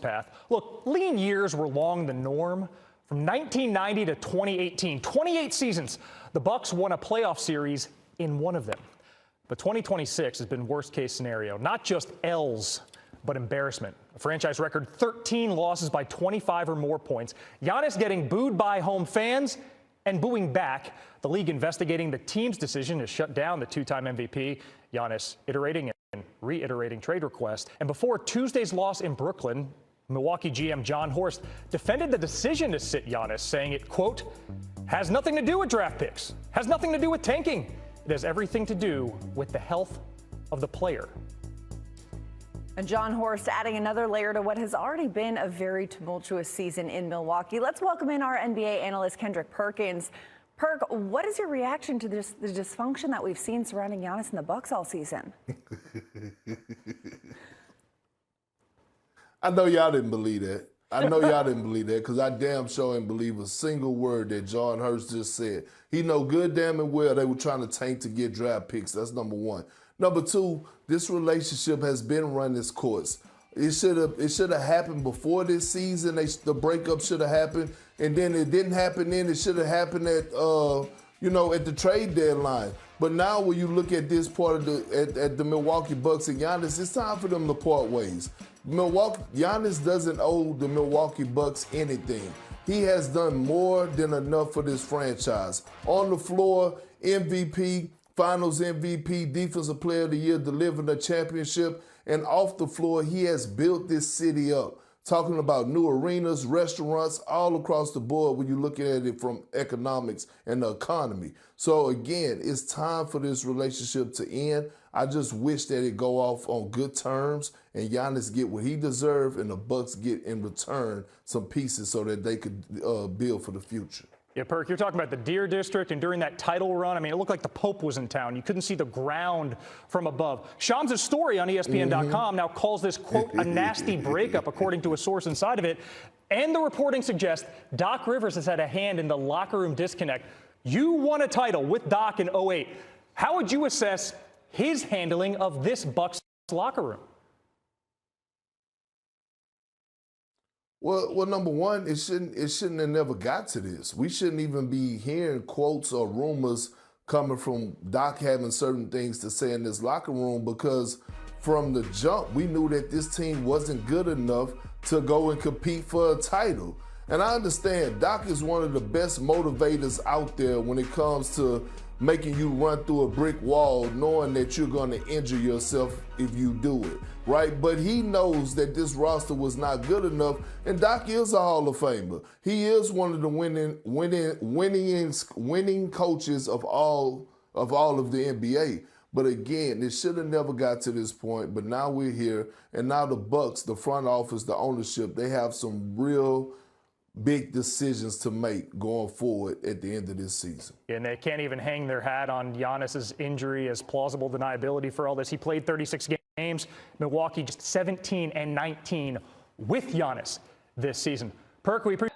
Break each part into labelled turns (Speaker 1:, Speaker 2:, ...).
Speaker 1: path. Look, lean years were long the norm. From 1990 to 2018, 28 seasons, the Bucks won a playoff series in one of them. But 2026 has been worst case scenario, not just L's, but embarrassment. A franchise record 13 losses by 25 or more points. Giannis getting booed by home fans and booing back. The league investigating the team's decision to shut down the two-time MVP. Giannis iterating and reiterating trade requests. And before Tuesday's loss in Brooklyn, Milwaukee GM Windhorst defended the decision to sit Giannis, saying it, quote, has nothing to do with draft picks, has nothing to do with tanking. It has everything to do with the health of the player.
Speaker 2: And Windhorst adding another layer to what has already been a very tumultuous season in Milwaukee. Let's welcome in our NBA analyst, Kendrick Perkins. Perk, what is your reaction to the dysfunction that we've seen surrounding Giannis and the Bucks all season?
Speaker 3: I know y'all didn't believe that. Because I damn sure didn't believe a single word that John Hurst just said. He know good damn and well they were trying to tank to get draft picks. That's number one. Number two, this relationship has been run its course. It should have happened before this season. The breakup should have happened, and then it didn't happen. Then it should have happened at the trade deadline. But now when you look at this part of at the Milwaukee Bucks and Giannis, it's time for them to part ways. Giannis doesn't owe the Milwaukee Bucks anything. He has done more than enough for this franchise. On the floor, MVP, Finals MVP, Defensive Player of the Year, delivering a championship. And off the floor, he has built this city up. Talking about new arenas, restaurants, all across the board when you look at it from economics and the economy. So again, it's time for this relationship to end. I just wish that it go off on good terms and Giannis get what he deserves and the Bucks get in return some pieces so that they could build for the future.
Speaker 1: Yeah, Perk, you're talking about the Deer District, and during that title run, I mean, it looked like the Pope was in town. You couldn't see the ground from above. Shams' story on ESPN.com now calls this, quote, a nasty breakup, according to a source inside of it. And the reporting suggests Doc Rivers has had a hand in the locker room disconnect. You won a title with Doc in 2008. How would you assess his handling of this Bucks locker room?
Speaker 3: Well, number one, it shouldn't have never got to this. We shouldn't even be hearing quotes or rumors coming from Doc having certain things to say in this locker room because from the jump, we knew that this team wasn't good enough to go and compete for a title. And I understand Doc is one of the best motivators out there when it comes to making you run through a brick wall knowing that you're going to injure yourself if you do it, right? But he knows that this roster was not good enough, and Doc is a Hall of Famer. He is one of the winning coaches of all of the NBA. But again, it should have never got to this point, but now we're here, and now the Bucks, the front office, the ownership, they have some real big decisions to make going forward at the end of this season.
Speaker 1: And they can't even hang their hat on Giannis's injury as plausible deniability for all this. He played 36 games. Milwaukee just 17-19 with Giannis this season. Perk, we appreciate.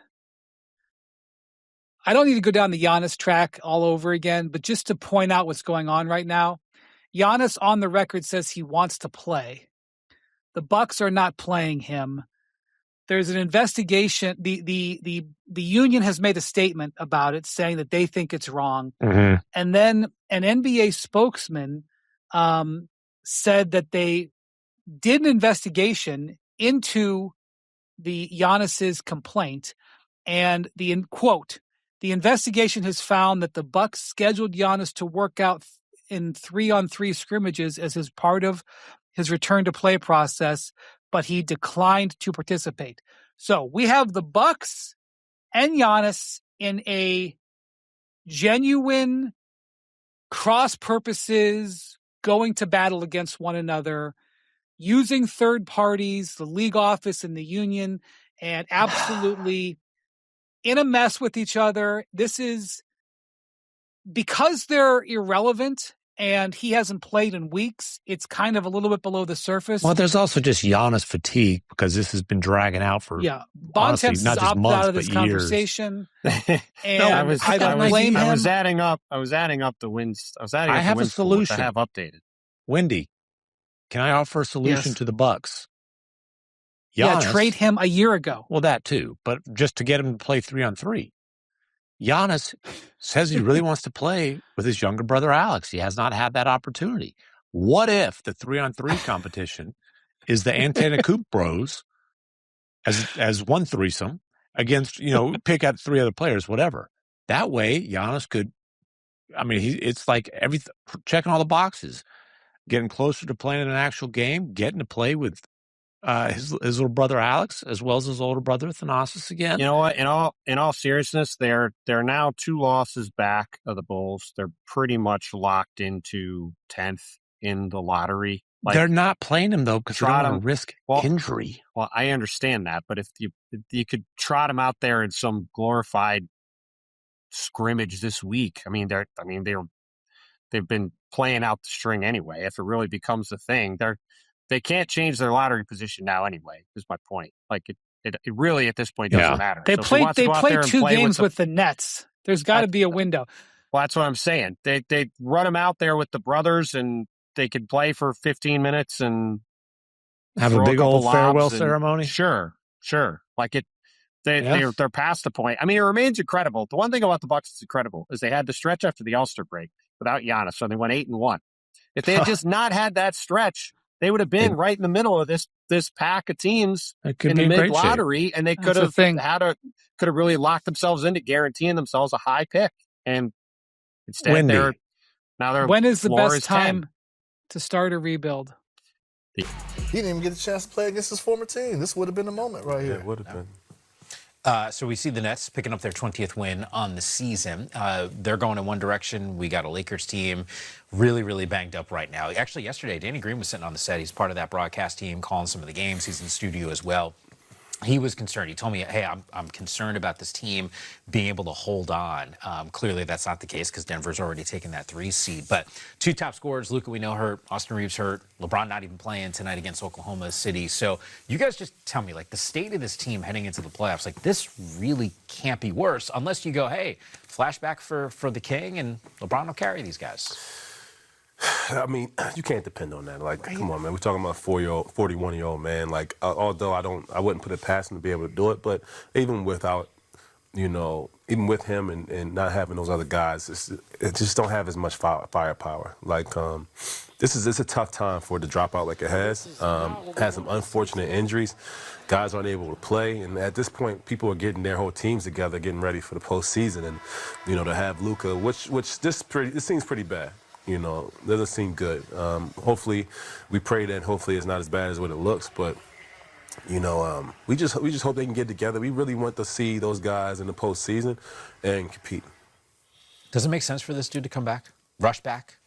Speaker 4: I don't need to go down the Giannis track all over again, but just to point out what's going on right now, Giannis on the record says he wants to play. The Bucks are not playing him. There's an investigation. The union has made a statement about it saying that they think it's wrong. Mm-hmm. And then an NBA spokesman said that they did an investigation into the Giannis's complaint. And the investigation has found that the Bucks scheduled Giannis to work out in 3-on-3 scrimmages as his part of his return to play process, but he declined to participate. So we have the Bucks and Giannis in a genuine cross purposes, going to battle against one another, using third parties, the league office and the union, and absolutely in a mess with each other. This is because they're irrelevant and he hasn't played in weeks. It's kind of a little bit below the surface.
Speaker 5: Well, there's also just Giannis fatigue because this has been dragging out for
Speaker 4: Bontemps
Speaker 5: not
Speaker 4: is
Speaker 5: just
Speaker 4: opted
Speaker 5: months,
Speaker 4: out of this
Speaker 5: but
Speaker 4: conversation.
Speaker 5: And
Speaker 4: I don't blame him.
Speaker 6: I was adding up the wins. I
Speaker 5: have a solution.
Speaker 6: I have updated.
Speaker 5: Windy, can I offer a solution to the Bucks?
Speaker 4: trade him a year ago.
Speaker 5: Well, that too, but just to get him to play 3-on-3. Giannis says he really wants to play with his younger brother, Alex. He has not had that opportunity. What if the 3-on-3 competition is the Antetokounmpo Bros as one threesome against, pick out 3 other players, whatever. That way, Giannis could, it's like everything, checking all the boxes, getting closer to playing in an actual game, getting to play with his little brother Alex as well as his older brother Thanasis again.
Speaker 6: You know what? In all seriousness, they're now 2 losses back of the Bulls. They're pretty much locked into 10th in the lottery.
Speaker 5: They're not playing him though because they don't want to risk injury.
Speaker 6: Well, I understand that, but if you could trot him out there in some glorified scrimmage this week, they've been playing out the string anyway. If it really becomes a thing, they can't change their lottery position now anyway, is my point. It really at this point doesn't matter.
Speaker 4: They played 2 games with the Nets. There's got to be a window.
Speaker 6: Well, that's what I'm saying. They run him out there with the brothers, and they could play for 15 minutes and
Speaker 5: have a big old farewell ceremony.
Speaker 6: Sure. They're past the point. It remains incredible. The one thing about the Bucks that's incredible is they had the stretch after the All-Star break without Giannis, so they went 8-1. If they had just not had that stretch, they would have been right in the middle of this pack of teams in the mid lottery, and they could have really locked themselves into guareteeing themselves a high pick. And instead, they're
Speaker 4: when is the best
Speaker 6: 10.
Speaker 4: time to start a rebuild?
Speaker 7: He didn't even get a chance to play against his former team. This would have been the moment right here.
Speaker 8: It would have been.
Speaker 9: So we see the Nets picking up their 20th win on the season. They're going in one direction. We got a Lakers team really, really banged up right now. Actually, yesterday, Danny Green was sitting on the set. He's part of that broadcast team, calling some of the games. He's in the studio as well. He was concerned. He told me, hey, I'm concerned about this team being able to hold on. Clearly, that's not the case because Denver's already taken that 3 seed. But 2 top scorers, Luka we know hurt, Austin Reeves hurt, LeBron not even playing tonight against Oklahoma City. So you guys just tell me, the state of this team heading into the playoffs, this really can't be worse unless you go, hey, flashback for the King and LeBron will carry these guys.
Speaker 8: You can't depend on that. Come on, man. We're talking about a 41-year-old man. Although I wouldn't put it past him to be able to do it, but even without, even with him and not having those other guys, it just don't have as much firepower. It's a tough time for it to drop out like it has. Had some unfortunate injuries. Guys aren't able to play, and at this point, people are getting their whole teams together, getting ready for the postseason, and to have Luka, which this seems pretty bad. Doesn't seem good. Hopefully, we pray that hopefully it's not as bad as what it looks. But we just hope they can get together. We really want to see those guys in the postseason and compete.
Speaker 9: Does it make sense for this dude to come back, rush back?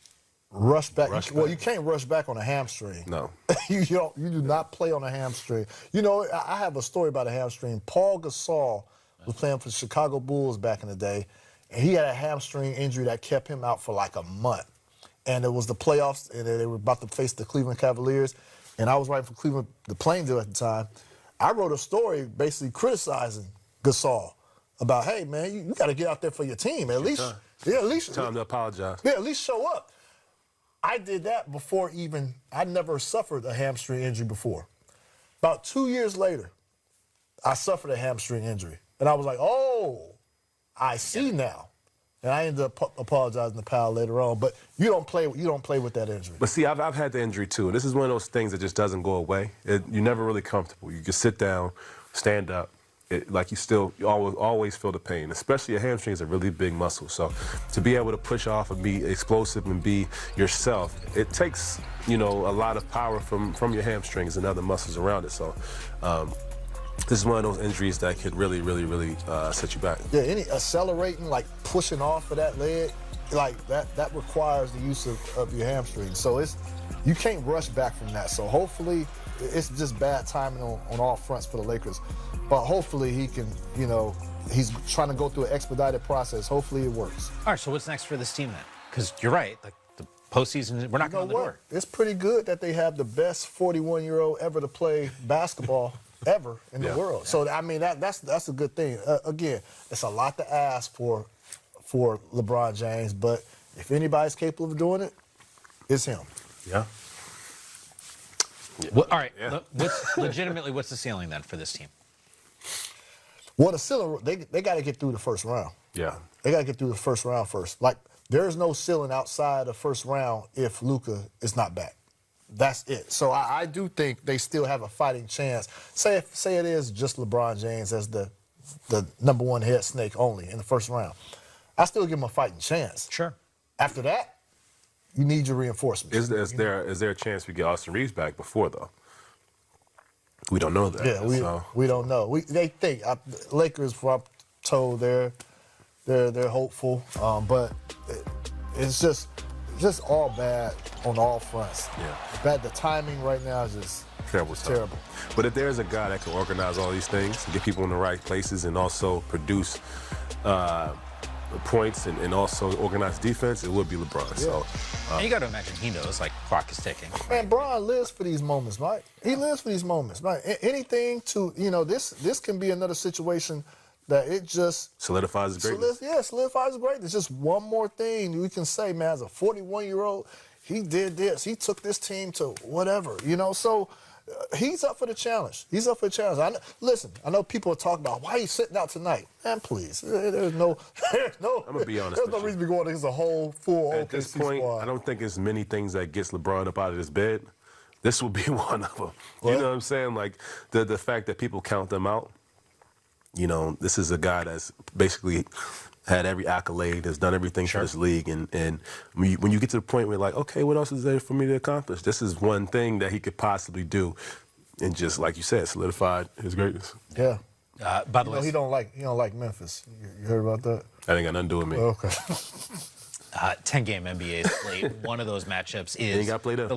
Speaker 7: Rush back. Well, you can't rush back on a hamstring.
Speaker 8: No.
Speaker 7: You do not play on a hamstring. I have a story about a hamstring. Paul Gasol was playing for the Chicago Bulls back in the day, and he had a hamstring injury that kept him out for a month. And it was the playoffs, and they were about to face the Cleveland Cavaliers. And I was writing for Cleveland, the Plainville at the time. I wrote a story basically criticizing Gasol about, hey, man, you got to get out there for your team. At least
Speaker 8: time to apologize.
Speaker 7: Yeah, at least show up. I did that before I never suffered a hamstring injury before. About 2 years later, I suffered a hamstring injury. And I was like, oh, I see now. And I ended up apologizing to Powell later on. But you don't play with that injury.
Speaker 8: But see, I've had the injury too. And this is one of those things that just doesn't go away. You're never really comfortable. You can sit down, stand up. You always feel the pain. Especially a hamstring is a really big muscle. So to be able to push off and be explosive and be yourself, it takes a lot of power from your hamstrings and other muscles around it. So. This is one of those injuries that can really, really, really set you back.
Speaker 7: Yeah, any accelerating, pushing off of that leg, that requires the use of your hamstring. So you can't rush back from that. So hopefully, it's just bad timing on all fronts for the Lakers. But hopefully he can, he's trying to go through an expedited process. Hopefully it works.
Speaker 9: All right, so what's next for this team then? Because you're right, the postseason, we're knocking on the door.
Speaker 7: It's pretty good that they have the best 41-year-old ever to play basketball ever in the world. So, that's a good thing. Again, it's a lot to ask for LeBron James, but if anybody's capable of doing it, it's him.
Speaker 8: Yeah.
Speaker 9: Well, all right. Legitimately, what's the ceiling then for this team?
Speaker 7: Well, the ceiling, they got to get through the first round.
Speaker 8: Yeah.
Speaker 7: They got to get through the first round first. Like, there's no ceiling outside the first round if Luka is not back. That's it. So I do think they still have a fighting chance. Say it is just LeBron James as the number one head snake only in the first round. I still give them a fighting chance.
Speaker 9: Sure.
Speaker 7: After that, you need your reinforcements.
Speaker 8: Is there a chance we get Austin Reeves back before, though? We don't know that.
Speaker 7: Yeah, we don't know. They think Lakers, what I'm told, they're hopeful, but it's just all bad on all fronts.
Speaker 8: Yeah.
Speaker 7: The timing right now is just terrible.
Speaker 8: But if there's a guy that can organize all these things, get people in the right places, and also produce points and also organize defense, it would be LeBron.
Speaker 7: Yeah.
Speaker 8: So
Speaker 9: and you got to imagine he knows, like, clock is ticking.
Speaker 7: Man, Bron lives for these moments, Mike. He lives for these moments, right? Anything to, this can be another situation that it just
Speaker 8: solidifies his greatness.
Speaker 7: Solidifies his greatness. Just one more thing we can say, man, as a 41-year-old, he did this. He took this team to whatever, So he's up for the challenge. I know people are talking about why he's sitting out tonight. Man, please. There's no
Speaker 8: I'm gonna be honest.
Speaker 7: There's no reason to be going against a whole full
Speaker 8: At this point,
Speaker 7: squad.
Speaker 8: I don't think there's many things that gets LeBron up out of his bed. This will be one of them.
Speaker 7: What?
Speaker 8: You know what I'm saying? Like the fact that people count them out. This is a guy that's basically had every accolade, has done everything for this league, and when you get to the point where you're like, okay, what else is there for me to accomplish? This is one thing that he could possibly do, and just like you said, solidified his greatness.
Speaker 7: Yeah.
Speaker 9: By the way,
Speaker 7: he don't like Memphis. You heard about that?
Speaker 8: That ain't got nothing to do with me.
Speaker 7: Okay.
Speaker 9: 10-game NBA slate. One of those matchups is
Speaker 8: Ain't got played up.
Speaker 9: the